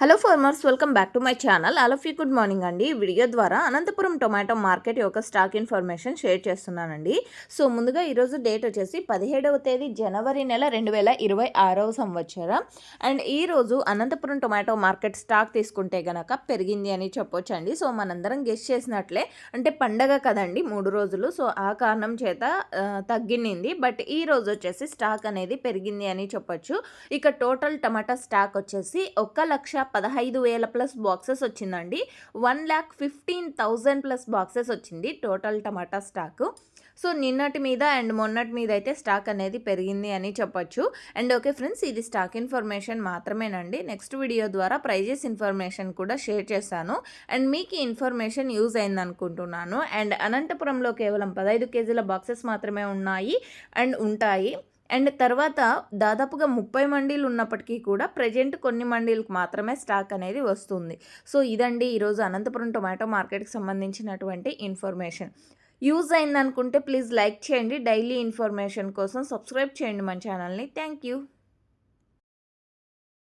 Hello farmers, welcome back to my channel. All of you good morning అండి. ఈ video ద్వారా Anantapuram tomato market యొక్క stock information share చేస్తున్నానండి. So ముందుగా ఈరోజు డేట్ వచ్చేసి 17వ తేదీ జనవరి నెల 2026వ సంవత్సరం. అండ్ ఈరోజు అనంతపురం టొమాటో మార్కెట్ స్టాక్ తీసుకుంటే గనక పెరిగింది అని చెప్పొచ్చండి. సో మనందరం గెస్ చేసినట్లే, అంటే పండగ కదండి 3 రోజులు, సో ఆ కారణం చేత తగ్గింది. బట్ ఈ రోజు వచ్చేసి స్టాక్ అనేది పెరిగింది అని చెప్పొచ్చు. ఇక టోటల్ టమాటా స్టాక్ వచ్చేసి 1,15,000 ప్లస్ బాక్సెస్ వచ్చిందండి. 1,15,000 ప్లస్ బాక్సెస్ వచ్చింది టోటల్ టమాటా స్టాకు. సో నిన్నటి మీద అండ్ మొన్నటి మీద అయితే స్టాక్ అనేది పెరిగింది అని చెప్పొచ్చు. అండ్ ఓకే ఫ్రెండ్స్, ఇది స్టాక్ ఇన్ఫర్మేషన్ మాత్రమేనండి. నెక్స్ట్ వీడియో ద్వారా ప్రైజెస్ ఇన్ఫర్మేషన్ కూడా షేర్ చేశాను. అండ్ మీకు ఈ ఇన్ఫర్మేషన్ యూజ్ అయింది అనుకుంటున్నాను. అండ్ అనంతపురంలో కేవలం 15 కేజీల బాక్సెస్ మాత్రమే ఉన్నాయి అండ్ ఉంటాయి. అండ్ తర్వాత దాదాపుగా 30 మండీలు ఉన్నప్పటికీ కూడా ప్రజెంట్ కొన్ని మండీలకు మాత్రమే స్టాక్ అనేది వస్తుంది. సో ఇదండి ఈరోజు అనంతపురం టొమాటో మార్కెట్కి సంబంధించినటువంటి ఇన్ఫర్మేషన్. యూజ్ అయిందనుకుంటే ప్లీజ్ లైక్ చేయండి. డైలీ ఇన్ఫర్మేషన్ కోసం సబ్స్క్రైబ్ చేయండి మన ఛానల్ని. Thank you.